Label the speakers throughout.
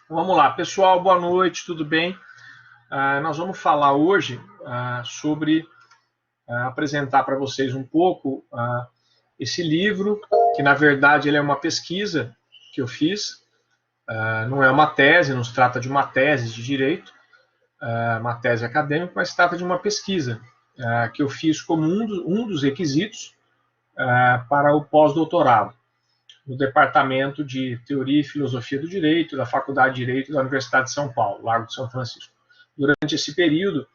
Speaker 1: Vamos lá, pessoal, boa noite, tudo bem? Nós vamos falar hoje sobre apresentar para vocês um pouco esse livro, que na verdade ele é uma pesquisa que eu fiz, não é uma tese, não se trata de uma tese de direito, uma tese acadêmica, mas se trata de uma pesquisa que eu fiz como um dos requisitos para o pós-doutorado, no Departamento de Teoria e Filosofia do Direito, da Faculdade de Direito da Universidade de São Paulo, Largo de São Francisco. Durante esse período,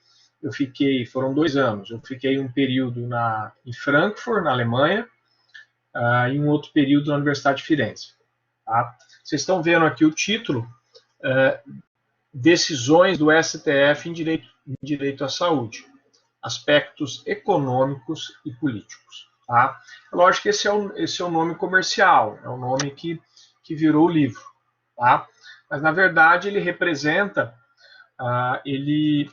Speaker 1: foram 2 anos, eu fiquei um período em Frankfurt, na Alemanha, e um outro período na Universidade de Firenze. Tá? Vocês estão vendo aqui o título, Decisões do STF em direito à saúde, aspectos econômicos e políticos. Tá? Lógico que esse é o nome comercial, é o nome que virou o livro. Tá? Mas, na verdade, ele representa ele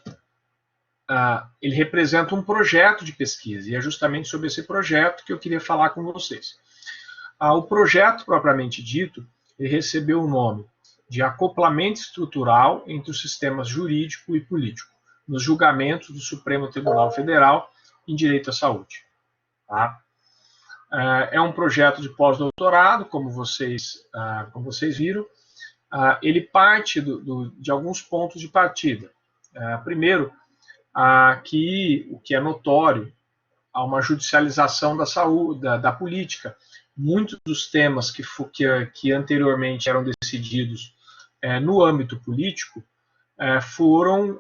Speaker 1: representa um projeto de pesquisa, e é justamente sobre esse projeto que eu queria falar com vocês. O projeto, propriamente dito, ele recebeu o nome de Acoplamento Estrutural entre os Sistemas Jurídico e Político, nos julgamentos do Supremo Tribunal Federal em Direito à Saúde. Tá? É um projeto de pós-doutorado, como vocês viram. Ele parte de alguns pontos de partida. Primeiro, que o que é notório, há uma judicialização da saúde, da política. Muitos dos temas que anteriormente eram decididos no âmbito político foram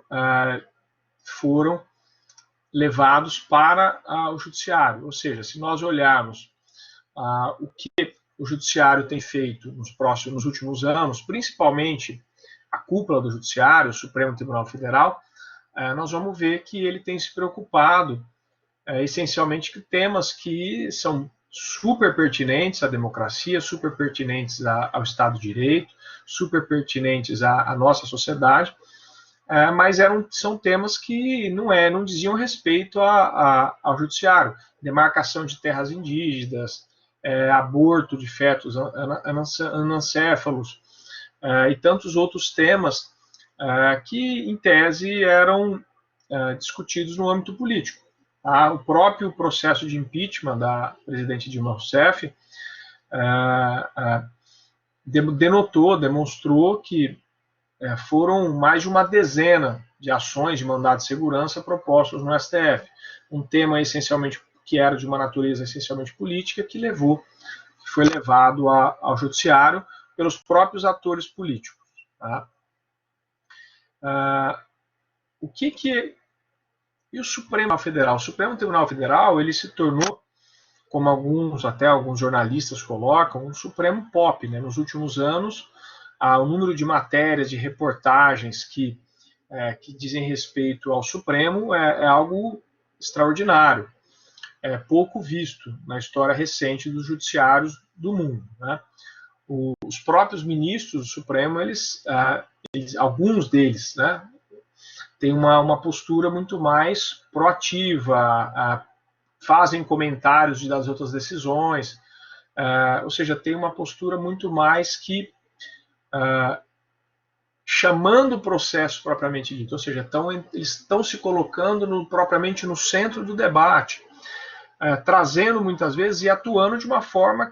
Speaker 1: levados para o judiciário. Ou seja, se nós olharmos o que o judiciário tem feito nos últimos anos, principalmente a cúpula do judiciário, o Supremo Tribunal Federal, nós vamos ver que ele tem se preocupado essencialmente com temas que são super pertinentes à democracia, super pertinentes ao Estado de Direito, super pertinentes à nossa sociedade, mas são temas que não diziam respeito ao judiciário. Demarcação de terras indígenas, aborto de fetos anencéfalos e tantos outros temas que, em tese, eram discutidos no âmbito político. O próprio processo de impeachment da presidente Dilma Rousseff demonstrou que foram mais de uma dezena de ações de mandado de segurança propostos no STF. Um tema essencialmente que era de uma natureza essencialmente política, que foi levado ao judiciário pelos próprios atores políticos. Tá? E o Supremo Tribunal Federal? O Supremo Tribunal Federal ele se tornou, como até alguns jornalistas colocam, um Supremo pop. Né? Nos últimos anos, o número de matérias, de reportagens que dizem respeito ao Supremo é algo extraordinário. É pouco visto na história recente dos judiciários do mundo. Né? Os próprios ministros do Supremo, alguns deles, né, têm uma postura muito mais proativa, fazem comentários das outras decisões, ou seja, tem uma postura muito mais que chamando o processo propriamente dito, ou seja, eles estão se colocando propriamente no centro do debate, trazendo muitas vezes e atuando de uma forma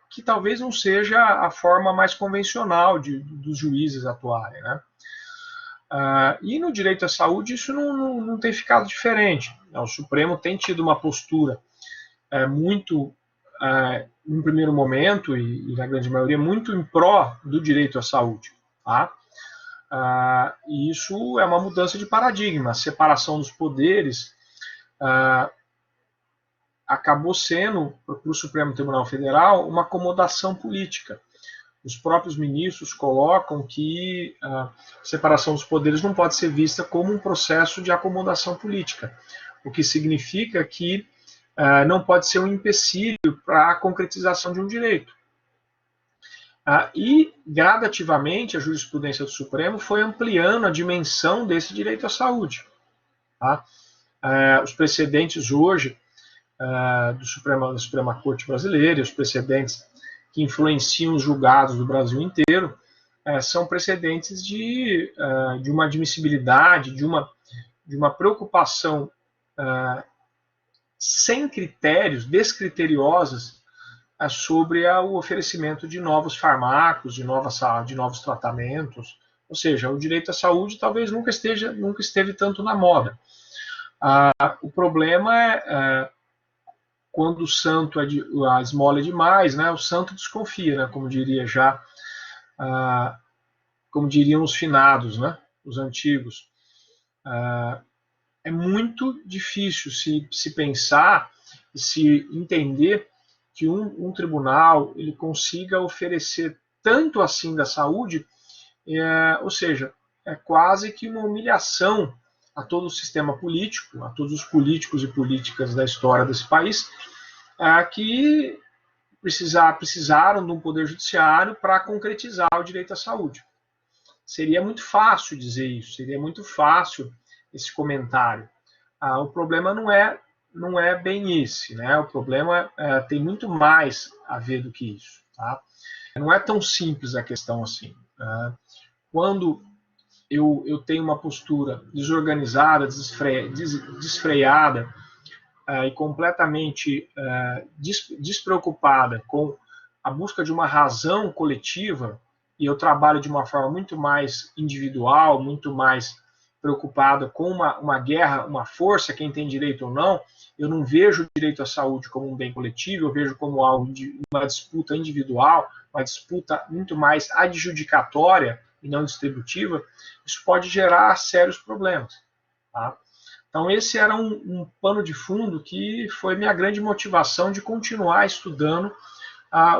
Speaker 1: que talvez não seja a forma mais convencional dos juízes atuarem. Né? E no direito à saúde isso não tem ficado diferente. O Supremo tem tido uma postura muito, no primeiro momento, e na grande maioria, muito em pró do direito à saúde. Tá? E isso é uma mudança de paradigma. A separação dos poderes acabou sendo, para o Supremo Tribunal Federal, uma acomodação política. Os próprios ministros colocam que a separação dos poderes não pode ser vista como um processo de acomodação política, o que significa que não pode ser um empecilho para a concretização de um direito. E, gradativamente, a jurisprudência do Supremo foi ampliando a dimensão desse direito à saúde. Tá? Os precedentes hoje da Suprema Corte Brasileira, os precedentes que influenciam os julgados do Brasil inteiro, são precedentes de uma admissibilidade, de uma preocupação sem critérios, descriteriosas, sobre o oferecimento de novos fármacos, de novos tratamentos. Ou seja, o direito à saúde talvez nunca esteve tanto na moda. O problema é quando o santo a esmola é demais, né? O santo desconfia, né? Como diriam os finados, né? Os antigos. É muito difícil se pensar e se entender que um tribunal ele consiga oferecer tanto assim da saúde, ou seja, é quase que uma humilhação a todo o sistema político, a todos os políticos e políticas da história desse país, que precisaram de um poder judiciário para concretizar o direito à saúde. Seria muito fácil dizer isso, seria muito fácil esse comentário. O problema não é bem esse, né? O problema tem muito mais a ver do que isso. Tá? Não é tão simples a questão assim. Quando eu tenho uma postura desorganizada, desfreada e completamente despreocupada com a busca de uma razão coletiva, e eu trabalho de uma forma muito mais individual, muito mais preocupada com uma guerra, uma força, quem tem direito ou não, eu não vejo o direito à saúde como um bem coletivo, eu vejo como uma disputa individual, uma disputa muito mais adjudicatória e não distributiva, isso pode gerar sérios problemas. Tá? Então, esse era um pano de fundo que foi minha grande motivação de continuar estudando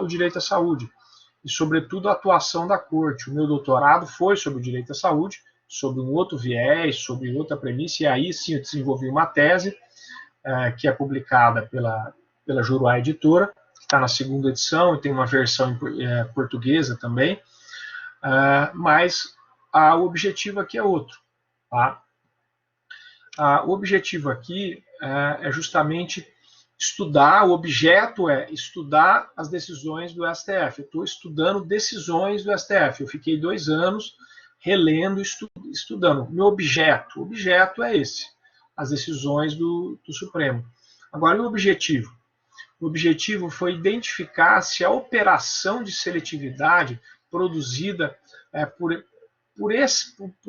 Speaker 1: o direito à saúde e, sobretudo, a atuação da Corte. O meu doutorado foi sobre o direito à saúde, sobre um outro viés, sobre outra premissa, e aí sim eu desenvolvi uma tese que é publicada pela Juruá Editora, que está na segunda edição e tem uma versão portuguesa também, mas o objetivo aqui é outro. Tá? O objetivo aqui é justamente estudar, o objeto é estudar as decisões do STF. Eu estou estudando decisões do STF. Eu fiquei 2 anos relendo, estudando. Meu objeto é esse, as decisões do Supremo. Agora, e o objetivo? O objetivo foi identificar se a operação de seletividade produzida por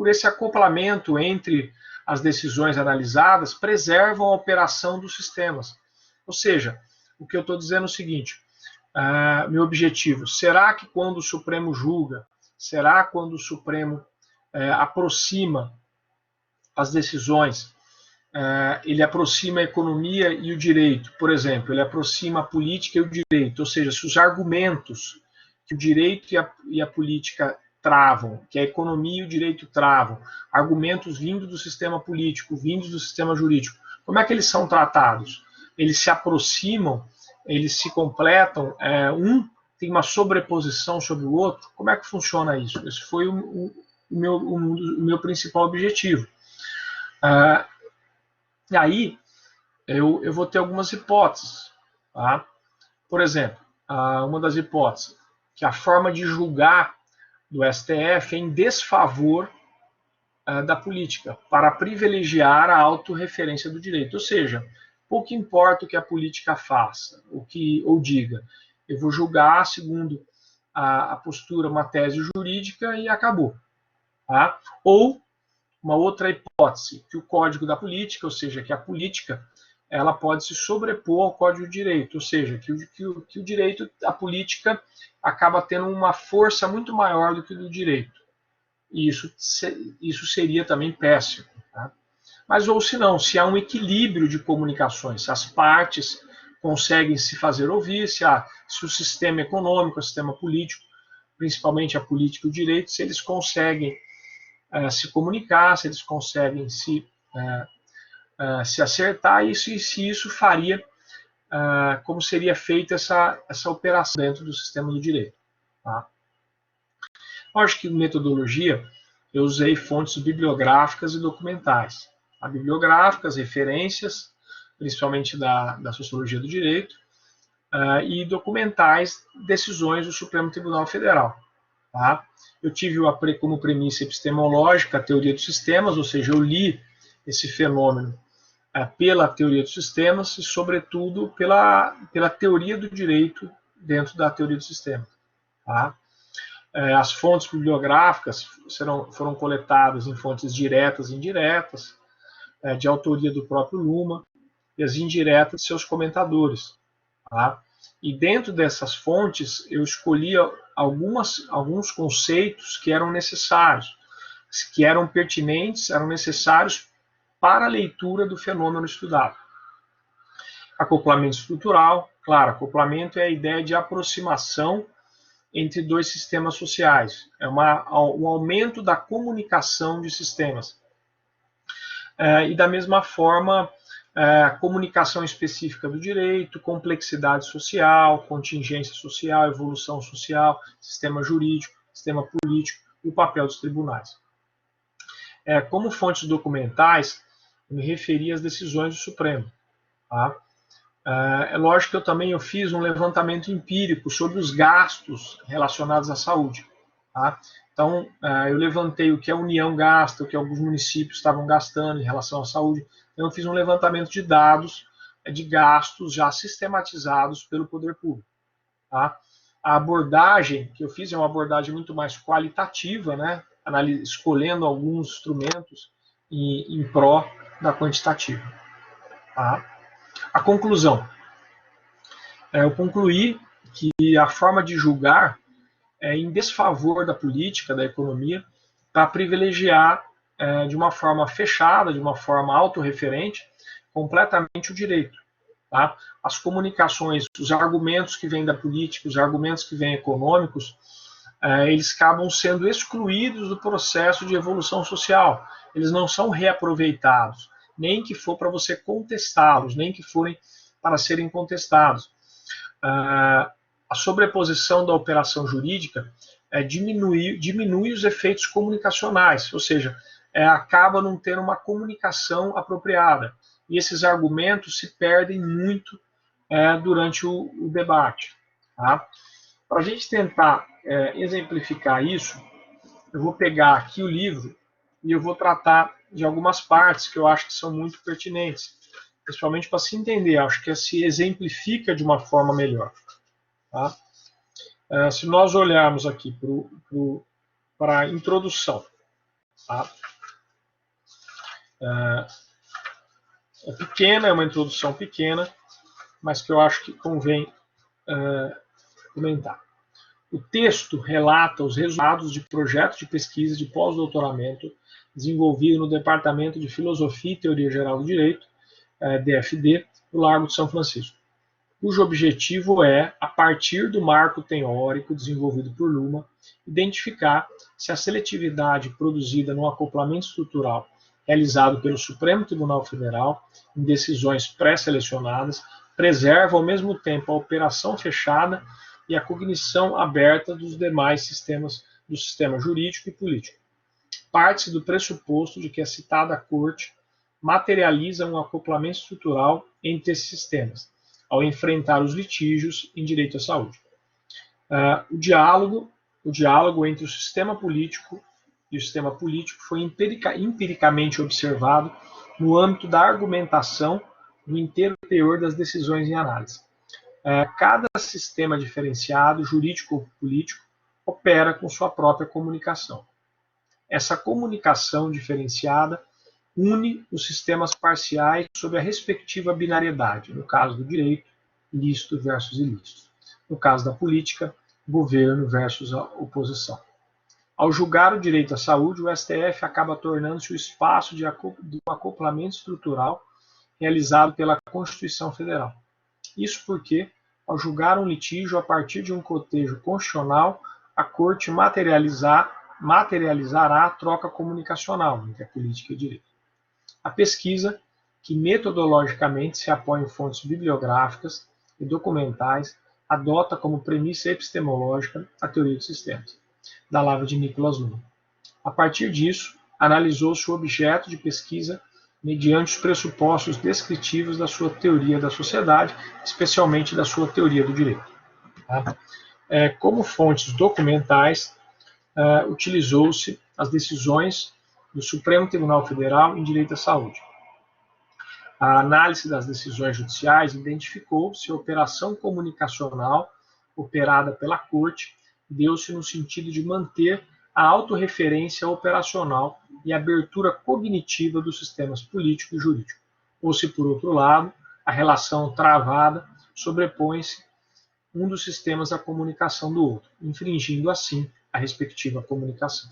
Speaker 1: esse acoplamento entre as decisões analisadas preservam a operação dos sistemas. Ou seja, o que eu estou dizendo é o seguinte, meu objetivo, será que quando o Supremo julga, será quando o Supremo aproxima as decisões, ele aproxima a economia e o direito, por exemplo, ele aproxima a política e o direito, ou seja, se os argumentos que o direito e a política travam, que a economia e o direito travam, argumentos vindos do sistema político, vindos do sistema jurídico, como é que eles são tratados? Eles se aproximam, eles se completam, um tem uma sobreposição sobre o outro, como é que funciona isso? Esse foi o meu principal objetivo. E aí, eu vou ter algumas hipóteses. Tá? Por exemplo, uma das hipóteses, que a forma de julgar do STF é em desfavor da política, para privilegiar a autorreferência do direito. Ou seja, pouco importa o que a política faça, ou diga. Eu vou julgar segundo a postura, uma tese jurídica e acabou. Tá? Ou uma outra hipótese, que o código da política, ou seja, que a política ela pode se sobrepor ao código de direito, ou seja, que o direito, a política acaba tendo uma força muito maior do que o do direito. E isso seria também péssimo. Tá? Mas ou se não, se há um equilíbrio de comunicações, se as partes conseguem se fazer ouvir, se o sistema econômico, o sistema político, principalmente a política e o direito, se eles conseguem se comunicar, se eles conseguem se acertar, e se isso faria, como seria feita essa operação dentro do sistema do direito. Tá? Acho que metodologia, eu usei fontes bibliográficas e documentais. Bibliográficas, referências, principalmente da sociologia do direito, e documentais, decisões do Supremo Tribunal Federal. Tá? Eu tive como premissa epistemológica a teoria dos sistemas, ou seja, eu li esse fenômeno pela teoria dos sistemas e, sobretudo, pela teoria do direito dentro da teoria dos sistemas. Tá? As fontes bibliográficas foram coletadas em fontes diretas e indiretas, de autoria do próprio Luhmann, e as indiretas de seus comentadores. Tá? E dentro dessas fontes, eu escolhi alguns conceitos que eram necessários, que eram pertinentes, eram necessários para a leitura do fenômeno estudado. Acoplamento estrutural, claro, acoplamento é a ideia de aproximação entre dois sistemas sociais, é um aumento da comunicação de sistemas. E da mesma forma, comunicação específica do direito, complexidade social, contingência social, evolução social, sistema jurídico, sistema político e o papel dos tribunais. Como fontes documentais, eu me referi às decisões do Supremo. Tá? É lógico que eu fiz um levantamento empírico sobre os gastos relacionados à saúde. Tá? Então, eu levantei o que a União gasta, o que alguns municípios estavam gastando em relação à saúde. Então, eu fiz um levantamento de dados de gastos já sistematizados pelo poder público. Tá? A abordagem que eu fiz é uma abordagem muito mais qualitativa, né? Escolhendo alguns instrumentos em pró da quantitativa. Tá? A conclusão. Eu concluí que a forma de julgar é em desfavor da política, da economia, para privilegiar de uma forma fechada, de uma forma autorreferente, completamente o direito. Tá? As comunicações, os argumentos que vêm da política, os argumentos que vêm econômicos, eles acabam sendo excluídos do processo de evolução social. Eles não são reaproveitados, nem que for para você contestá-los, nem que forem para serem contestados. A sobreposição da operação jurídica diminui os efeitos comunicacionais, ou seja, acaba não tendo uma comunicação apropriada. E esses argumentos se perdem muito durante o debate. Tá? Para a gente tentar exemplificar isso, eu vou pegar aqui o livro e eu vou tratar de algumas partes que eu acho que são muito pertinentes, principalmente para se entender, acho que se exemplifica de uma forma melhor. Tá? Se nós olharmos aqui para a introdução, tá? É pequena, é uma introdução pequena, mas que eu acho que convém comentar. O texto relata os resultados de projetos de pesquisa de pós-doutoramento desenvolvido no Departamento de Filosofia e Teoria Geral do Direito, DFD, do Largo de São Francisco, cujo objetivo é, a partir do marco teórico desenvolvido por Luhmann, identificar se a seletividade produzida no acoplamento estrutural realizado pelo Supremo Tribunal Federal em decisões pré-selecionadas preserva ao mesmo tempo a operação fechada e a cognição aberta dos demais sistemas, do sistema jurídico e político. Parte-se do pressuposto de que a citada Corte materializa um acoplamento estrutural entre esses sistemas, ao enfrentar os litígios em direito à saúde. O diálogo entre o sistema político e o sistema político foi empiricamente observado no âmbito da argumentação do inteiro teor das decisões em análise. Cada sistema diferenciado, jurídico ou político, opera com sua própria comunicação. Essa comunicação diferenciada une os sistemas parciais sob a respectiva binariedade, no caso do direito, lícito versus ilícito. No caso da política, governo versus a oposição. Ao julgar o direito à saúde, o STF acaba tornando-se o espaço do acoplamento estrutural realizado pela Constituição Federal. Isso porque, ao julgar um litígio a partir de um cotejo constitucional, a Corte materializará a troca comunicacional entre a política e o direito. A pesquisa, que metodologicamente se apoia em fontes bibliográficas e documentais, adota como premissa epistemológica a teoria dos sistemas, da lavra de Nicholas Luhmann. A partir disso, analisou-se o objeto de pesquisa mediante os pressupostos descritivos da sua teoria da sociedade, especialmente da sua teoria do direito. Tá? Como fontes documentais, utilizou-se as decisões do Supremo Tribunal Federal em direito à saúde. A análise das decisões judiciais identificou se a operação comunicacional operada pela Corte deu-se no sentido de manter a autorreferência operacional e a abertura cognitiva dos sistemas político e jurídico, ou se, por outro lado, a relação travada sobrepõe-se um dos sistemas à comunicação do outro, infringindo assim a respectiva comunicação.